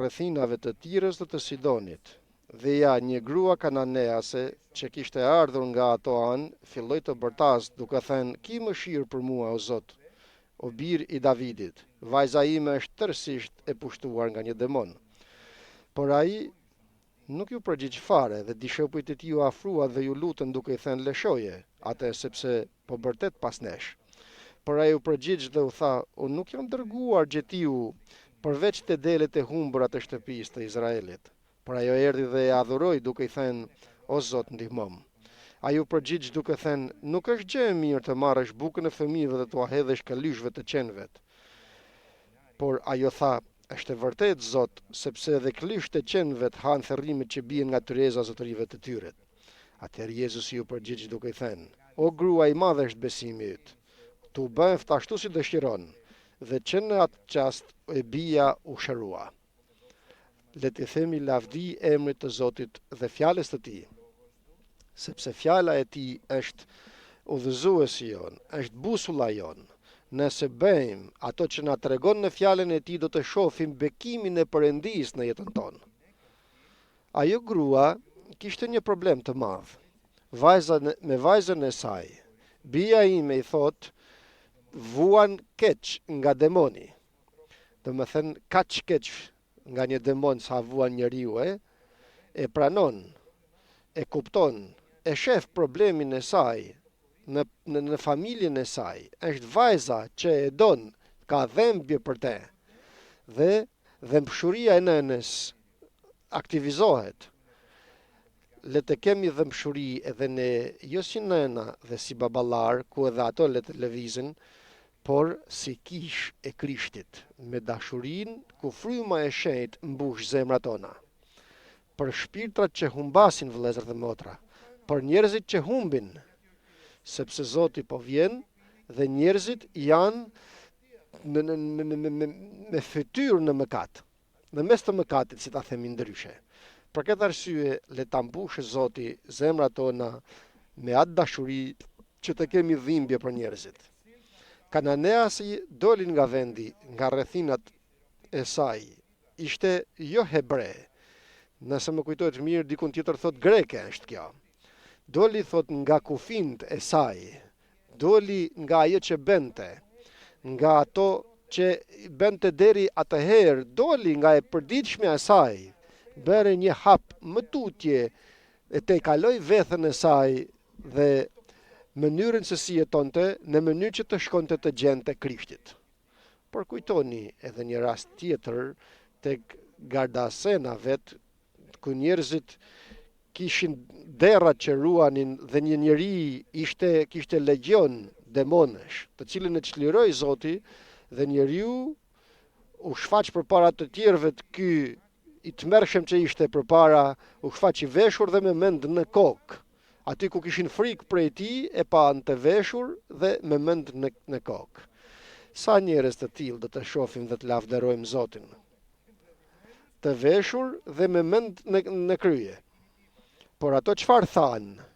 rrethinave të Tirës dhe të Sidonit. Dhe ja, një grua kananease që kishte ardhur nga ato anë, filloi të bërtas duke thënë: "Ki mëshirë për mua, o Zot, o bir i Davidit, vajza ime është tërësisht e pushtuar nga një demon." Por ai nuk ju përgjigj fare dhe dishepujt e tij u afruan dhe ju lutën duke i thënë: "Lëshoje atë sepse po bërtet pas nesh." Por ai u përgjigj dhe u tha: "Unë nuk jam dërguar gjetiu përveç të delet e humbura të shtëpisë të Izraelit." Por ajo erdhi dhe e adhuroi duke i thënë: "O Zot, ndihmom." Ai u përgjigj duke thënë: "Nuk është gjë e mirë të marrësh bukën e fëmijëve dhe t'ua hedhësh kalyshve të qenëve." Por ajo tha: "Është e vërtet, Zot, sepse edhe klyshtë e qenëve hanë therrimet që bien nga tyreza zotërive të tyre." Atëherë Jezusi ju përgjigj duke i thënë: "O grua, i madh është besimi yt. Tu bëft ashtu si dëshiron." Dhe që në atë qast e bia u shërua. Le të themi lavdi emrit të Zotit dhe fjalës të tij, sepse fjala e tij është udhëzuesi jon, është busulla jon. Nëse bëjmë ato që na tregon në fjalën e tij, do të shohim bekimin e Perëndisë në jetën tonë. Ajo grua kishte një problem të madh. Me vajzën e saj, bia ime, i thot, vuan keq nga demoni. Do më thënë, kaq keq nga një demon sa vuan njeriu, e pranon, e kupton, e shef problemin e saj në familjen e saj. Është vajza që e don, ka dhembje për te. Dhe dhembshuria e nënës aktivizohet. Le të kemi dhembshuri edhe ne, jo si nëna dhe si baballar, ku edhe ato le të lëvizin, por si kish e Krishtit, me dashurin ku fryma e shenjtë mbush zemrat tona. Për shpirtrat që humbasin, vëllezër dhe motra, për njerëzit që humbin, sepse Zoti po vjen dhe njerëzit janë me fytyrë në mëkat, në mes të mëkatit, si ta themi ndryshe. Për këtë arsye, le ta mbushë Zoti zemrat tona me atë dashuri që të kemi dhimbje për njerëzit. Kananeasi dolin nga vendi, nga rrethinat e saj. Ishte jo hebre. Nëse më kujtohet mirë, dikun tjetër thot greke është kjo. Doli, thot, nga kufint e saj. Doli nga ajo që bente. Nga ato që bente deri atëherë. Doli nga e përditshmja e saj. Bëre një hap më tutje e te kaloi vethën e saj dhe mënyrën se si jetonte, në mënyrë që të shkonte të gjente Krishtit. Por kujtoni edhe një rast tjetër tek Gardasena vet, ku njerëzit kishin derrat që ruanin dhe një njeri kishte legjion demonesh, të cilën e çliroi Zoti dhe njeriu u shfaq përpara të tjerëve, ky i tmerrshëm që ishte përpara, u shfaq i veshur dhe me mend në kokë. Aty ku kishin frikë prej tij, e pa në të veshur dhe me mend në kokë. Sa njerëz të tillë do të shohim dhe të lavderojmë Zotin. Të veshur dhe me mend në krye. Por ato çfarë thanë?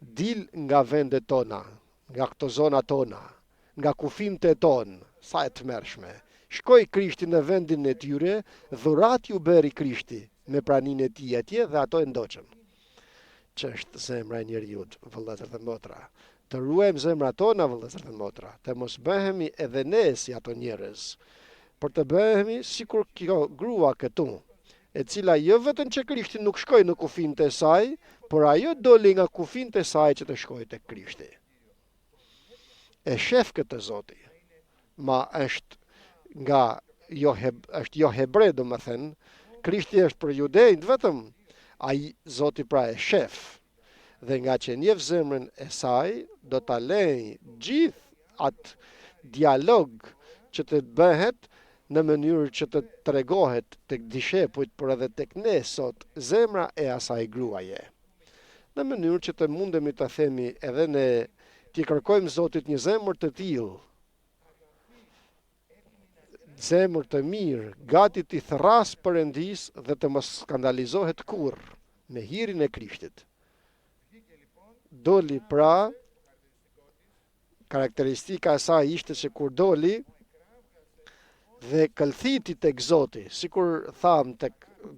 Dil nga vendet tona, nga këto zona tona, nga kufimtë tonë, sa e tmerrshme. Shkoi Krishti në vendin e tyre, dhurat ju bëri Krishti me praninë e tij atje dhe ato e ndoqën. Ç'është zemra e njeriut, vëllezër dhe motra. Të ruajmë zemrat tona, vëllezër dhe motra, të mos bëhemi edhe ne si ato njerëz, por të bëhemi sikur kjo grua këtu, e cila jo vetëm që Krishti nuk shkoi në kufijtë e saj, por ajo doli nga kufijtë e saj që të shkojë tek Krishti. E shef këtë Zoti, ma është jo hebre, do më thënë, Krishti është për judejt vetëm, ai Zoti pra e shef, dhe nga që njeh zemrën e saj, do ta lejë gjithë atë dialog që të bëhet në mënyrë që të tregohet tek dishepujt, por edhe tek ne sot, zemra e asaj gruaje. Në mënyrë që të mundemi të themi edhe ne, t'i kërkojmë Zotit një zemër të tillë, zemër të mirë, gati t'i thras Perëndis dhe të mos skandalizohet kurrë me hirin e Krishtit. Doli pra, karakteristika e saj ishte që kur doli, dhe këllthiti tek Zoti, sikur tham tek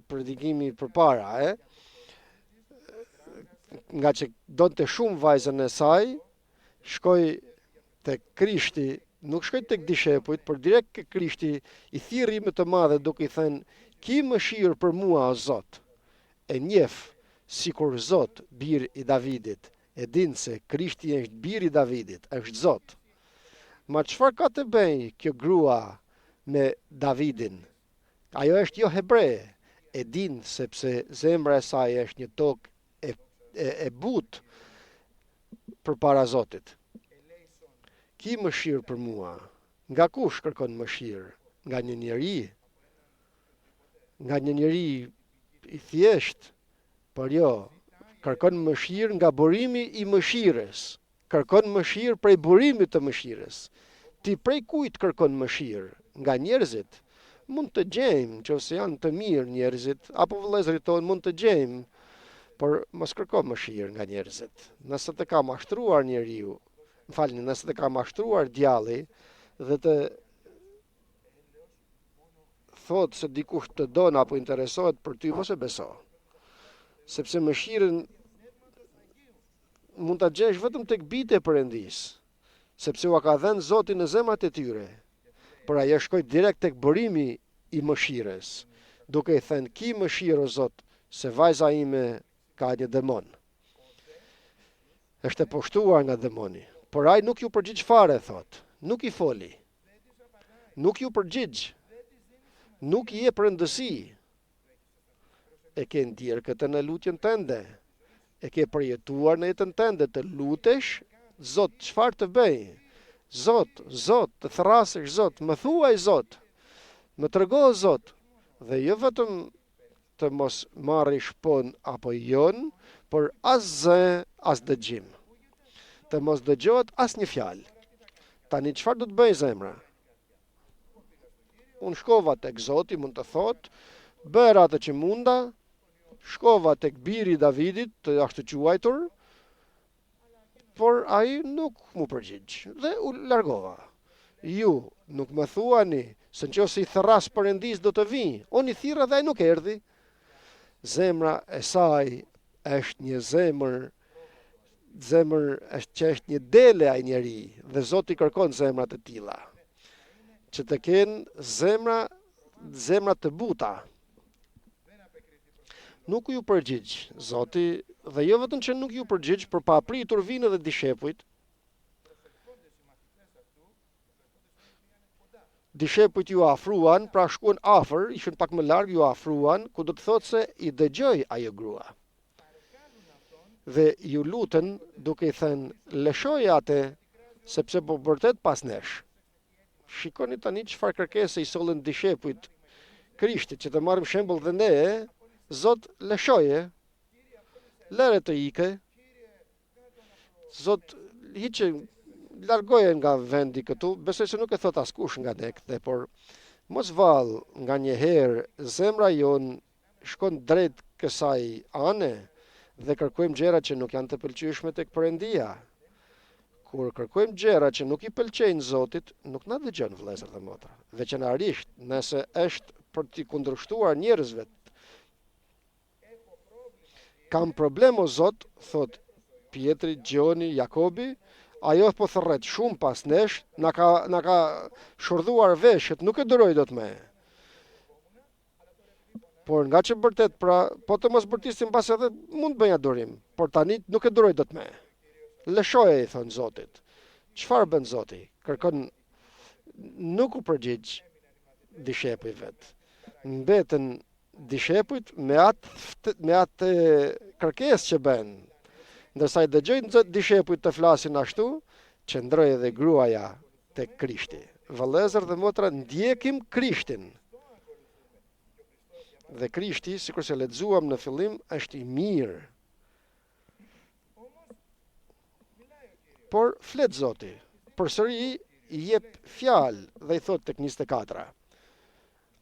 predikimi përpara, nga që donte shumë vajzën e saj, shkoi tek Krishti, nuk shkoi tek dishepujt, por direkt ke Krishti i thirrri më të madhe duke i thënë: "Ki mëshirë për mua o Zot." E njeh sikur Zot, bir i Davidit, e din se Krishti është bir i Davidit, është Zot. Ma çfarë ka të bëjë kjo grua me Davidin? Ajo është jo hebre, e din sepse zemra e saj është një tokë e butë përpara Zotit. Ki mëshirë për mua. Nga kush kërkon mëshirë? Nga një njeri? Nga një njeri i thjesht? Por jo, kërkon mëshirë nga burimi i mëshirës. Kërkon mëshirë prej burimit të mëshirës. Ti prej kujt kërkon mëshirë? Nga njerëzit? Mund të gjejmë, nëse janë të mirë njerëzit, apo vëllezërit tonë mund të gjejmë, por mos kërko mëshirë nga njerëzit. Nëse të ka mashtruar njeriu, nëse të ka mashtruar djalli dhe të thot se dikush të don apo interesohet për ty, mos e beso. Sepse mëshirën mund ta gjesh vetëm tek bijtë e Perëndis, sepse ua ka dhënë Zoti në zemrat e tyre. Por ajo shkoi direkt tek burimi i mëshirës, duke i thënë: "Ki mëshirë o Zot, se vajza ime ka një demon." Është e poshtuar nga demoni. Por ai nuk ju përgjigj fare, thot. Nuk i foli. Nuk ju përgjigj. Nuk i jep rëndësi. E ke ndier këtë në lutjen tënde. E ke përjetuar në jetën tënde të lutesh, Zot, çfarë të bëj? Zot, të thrasësh, Zot, më thuaj, Zot. Më trego, Zot. Dhe jo vetëm të mos marrish pon apo jon, por as zë, as dëgjim. Të mos dëgjohet as një fjalë. Tani çfarë do të bëj zemra? Unë shkova tek Zoti, mund të thot, bëra atë që munda, shkova tek biri i Davidit, të ashtu quajtur, por ai nuk mu përgjigj dhe u largova. Ju nuk më thuani se nëse i therras Perëndis do të vi. Unë i thirra dhe ai nuk erdhi. Zemra e saj është një zemër që është një dele ai njeri, dhe Zoti kërkon zemra të tilla, që të kenë zemra të buta. Nuk ju përgjigj Zoti, dhe jo vetëm që nuk ju përgjigj, por pa apritur vinë edhe dishepujt. Dishepujt ju afruan, pra shkuan afër, ishin pak më larg, ju afruan, ku do të thotë se i dëgjoi ajo grua. Dhe ju lutën duke i thënë: "Lëshoj atë, sepse po vërtet pas nesh." Shikoni tani çfarë kërkese i sollën dishepujt Krishtit, që të marrim shembull dhe ne, Zot, lëshoje, lëre të ike, Zot, hiqe, largoje nga vendi këtu. Besoj se nuk e thot askush nga ne këtë, por mos vall nga një herë zemra jon shkon drejt kësaj ane dhe kërkojmë gjëra që nuk janë të pëlqyeshme tek Perëndia. Kur kërkojmë gjëra që nuk i pëlqejnë Zotit, nuk na dëgjon vëllezër dhe motra. Veçanërisht nëse është për t'i kundërshtuar njerëzve. Kam problem o Zot, thot Pietri, Gjoni, Jakobi, ajo po thërret shumë pas nesh, na ka shurdhuar veshët, nuk e duroj dot më. Por nga që vërtet, pra, po të mos bërtisim pas edhe mund bëj adorim, por tani nuk e duroj dot më. Lëshoje, i thon Zotit. Çfarë bën Zoti? Kërkon, nuk u përgjigj dishepujt vet. Mbetën dishepujt me atë kërkesë që bën. Ndërsa i dëgjojnë dishepujt të flasin ashtu, qëndroi edhe gruaja tek Krishti. Vëllezër dhe motra, ndjekim Krishtin. Dhe Krishti, sikur se lexuam në fillim, është i mirë. Por flet Zoti, përsëri i jep fjalë dhe i thot tek 24.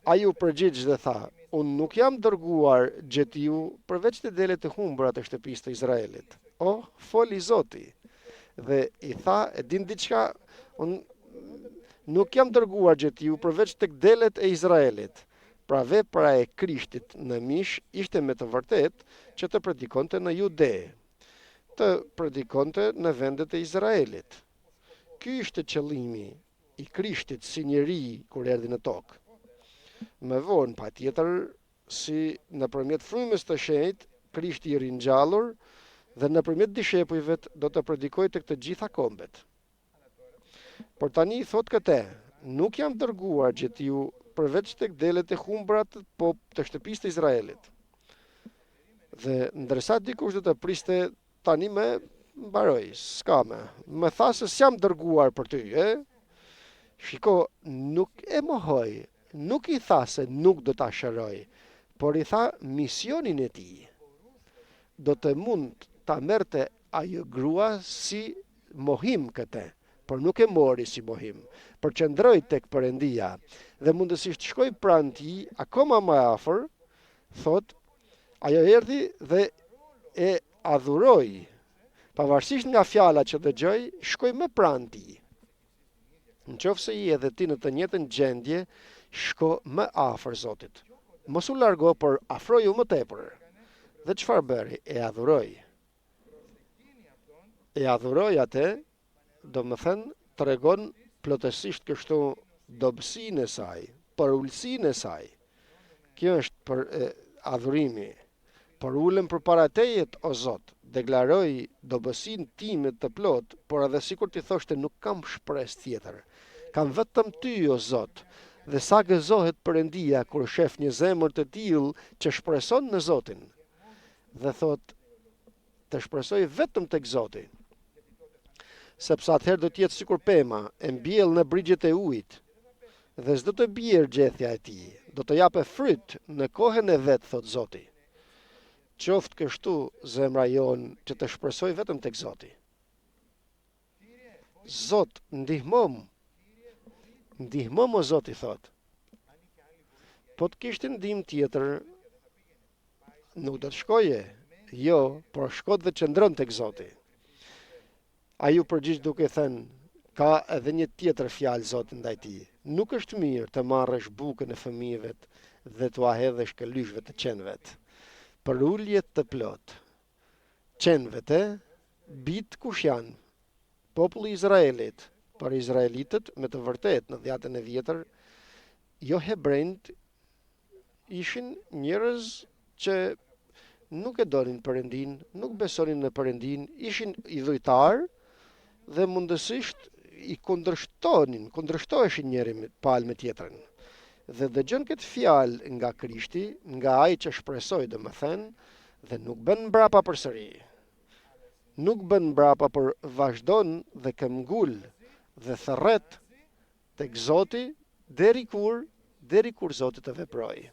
Ai u përgjigj dhe tha: "Unë nuk jam dërguar gjetiu përveç të delet të humbura të shtëpisë të Izraelit." Foli Zoti. Dhe i tha: "E din diçka, unë nuk jam dërguar gjeti ju përveç tek delet e Izraelit. Pra vepra e Krishtit në mish ishte me të vërtet që të predikonte në Jude, të predikonte në vendet e Izraelit. Ky ishte qëllimi i Krishtit si njeri kur erdhi në tokë. Më vonë patjetër si nëpërmjet frymës të shenjtë, Krishti i ringjallur dhe nëpërmjet dishepujve do të predikojë tek të gjitha kombet. Por tani thot këtë, nuk jam dërguar gjeti ju përveç tek delet e humbra të shtëpisë të Izraelit. Dhe ndërsa dikush do të priste tani më mbaroj, s'ka më tha se s'jam dërguar për ty, Shiko, nuk e mohoj, nuk i tha se nuk do ta shëroj, por i tha misionin e tij. Do të mund ta merrte ajo grua si mohim këtë, por nuk e mori si mohim. Përqendroi tek Perëndia dhe mundësisht shkoi pranë tij akoma më afër, thot, ajo erdhi dhe e adhuroi. Pavarësisht nga fjala që dëgjoi, shkoi më pranë tij. Nëse i edhe ti në të njëjtën gjendje, shko më afër Zotit. Mos u largo, por afroju më tepër. Dhe çfarë bëri? E adhuroi. E adhuroi atë, domethënë tregon plotësisht kështu dobësinë e saj, për ulësinë e saj. Kjo është për adhurimi. Por ulem përpara tejet, o Zot, deklaroj dobësinë time të plot, por edhe sikur ti thoshte nuk kam shpresë tjetër. Kam vetëm ty, o Zot, dhe sa gëzohet Perëndia kur shef një zemër të tillë që shpreson në Zotin. Dhe thot, të shpresoj vetëm tek Zoti. Sepse atëherë do të jetë sikur pema e mbjell në brigjet e ujit, dhe s'do të bjerë gjethja e tij, do të japë fryt në kohën e vet, thot Zoti. Qoftë kështu zemra jon që të shpresoj vetëm tek Zoti. Zot, ndihmom, o Zoti, thot. Po të kishte ndihmë tjetër, nuk do të shkoje, jo, por shkot dhe qëndron tek Zoti. Ai u përgjigj duke thënë, ka edhe një tjetër fjalë Zoti ndaj tij. Nuk është mirë të marrësh bukën e fëmijëve dhe t'u hedhësh këlyshve të qenëvet. Për ulje të plot. Qenëvet, bit kush janë? Populli i Izraelit. Për izraelitët, me të vërtet në Dhjetën e Vjetër, jo hebrejt ishin njerëz që nuk e donin Perëndin, nuk besonin në Perëndin, ishin idhujtar dhe mundësisht i kundërshtoheshin njëri palë me tjetrën. Dhe dëgjon këtë fjalë nga Krishti, nga ai që shpresoi domethënë, dhe nuk bën mbrapa përsëri. Nuk bën mbrapa, por vazhdon dhe këmbgul dhe thërret tek Zoti deri kur Zoti të veprojë.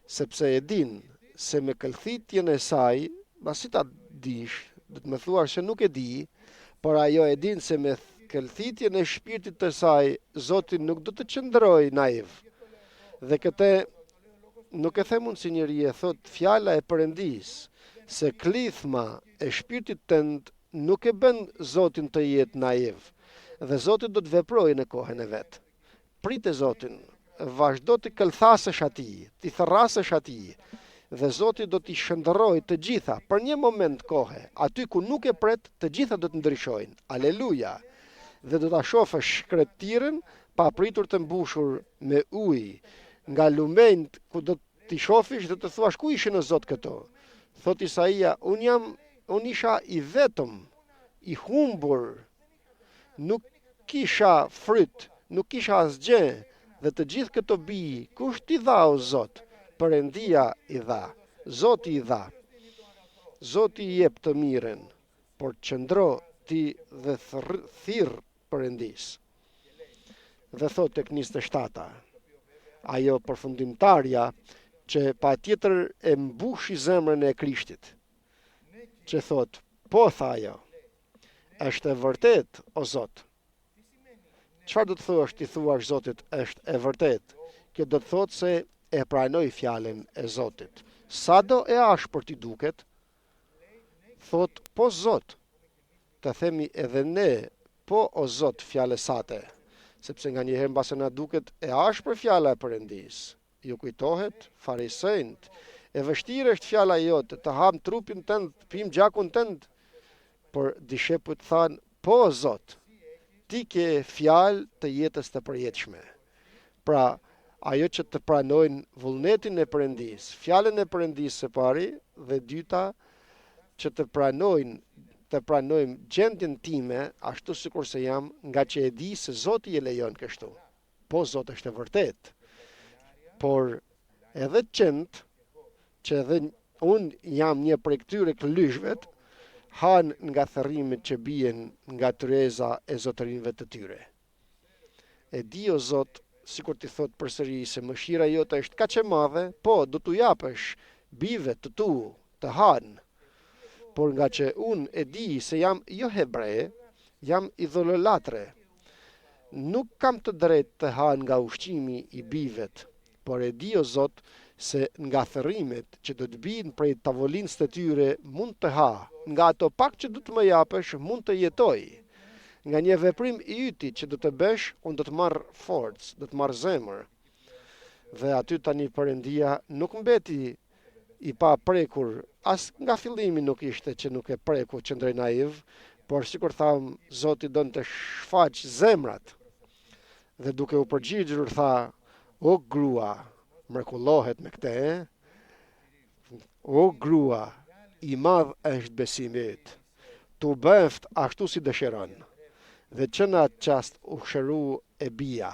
Sepse e din se me këllthitjen e saj, pasi ta dish, do të më thuar se nuk e di, por ajo e din se me këllthitjen e shpirtit të saj, Zoti nuk do të qëndrojë naiv. Dhe këtë nuk e them unë si njeri, e thot fjala e Perëndis, se klithma e shpirtit tënd nuk e bën Zotin të jetë naiv, dhe Zoti do të veprojë në kohën e vet. Prite Zotin, vazhdo të këllthasësh atij, të therrasësh atij, dhe Zoti do t'i shëndërrojë të gjitha për një moment kohe, aty ku nuk e pret, të gjitha do të ndryshojnë. Aleluja. Dhe do ta shohësh shkretirën pa pritur të mbushur me ujë, nga lumenjt ku do t'i shofish dhe të thuash ku ishin o Zot këto. Thot Isaia, unë isha i vetëm, i humbur, nuk kisha fryt, nuk kisha asgjë, dhe të gjithë këto bij, kush t'i dha o Zot? Perëndia i dha, Zoti i dha. Zoti i jep të mirën, por qëndro ti dhe thirr Perëndis. Dhe thot tek 27, ajo përfundimtarja që patjetër e mbushi zemrën e Krishtit, që thot, po tha ajo, është e vërtet, o Zot. Çfarë do të thuash ti thuash Zotit është e vërtet? Kjo do të thotë se e pranoj fjalën e Zotit. Sado e ashpër ti duket, thot, po Zot, të themi edhe ne, po o Zot fjalës sate, sepse nga njëherë mbase na duket e ashpër fjala e Perëndis. Ju kujtohet farisejt, e vështirë është fjala jote, të ham trupin tënd, pim gjakun tënd, por dishepujt thanë, po Zot, ti ke fjalë të jetës të përjetshme. Pra, ajo që të pranojnë vullnetin e Perëndis, fjalën e Perëndis së pari, dhe dyta, që të pranojmë gjendjen time ashtu sikur se jam, nga që e di se Zoti e lejon kështu. Po Zot është e vërtet. Por edhe qend, që edhe unë jam një prej këtyre klyshvet, han nga thërrimet që bien nga tyreza e zotërinëve të tyre. E di o Zot, sikur ti thot përsëri se mëshira jote është kaq e madhe, po do t'u japësh bijve të tu të hanë. Por nga që unë e di se jam jo hebre, jam idhololatre. Nuk kam të drejtë të ha nga ushqimi i bijvet, por e di o Zot se nga thërrimet që do të bijnë prej tavolinës të tyre mund të ha, nga ato pak që do të më japësh mund të jetoj. Nga një veprim i yti që do të bësh, unë do të marr forcë, do të marr zemër. Dhe aty tani Perëndia nuk mbeti i pa prekur, as nga fillimi nuk ishte që nuk e preku qëndroj naiv, por sikur tham, Zoti don të shfaq zemrat. Dhe duke u përgjigjur tha, o grua, mrekullohet me këtë, o grua, i madh është besimi yt. Tu bëft ashtu si dëshiron. Dhe që në atë qast u shëru e bia.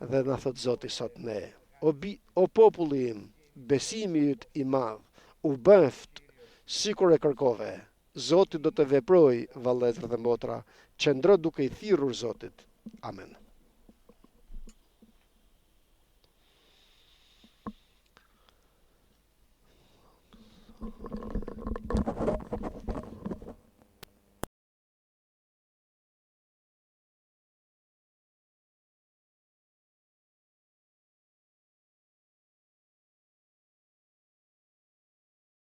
Dhe na thot Zoti sot ne, o populli im, besimi yt i madh, u bëft sikur e kërkove. Zoti do të veproj, vëllezër dhe motra, qëndro duke i thirrur Zotit. Amen.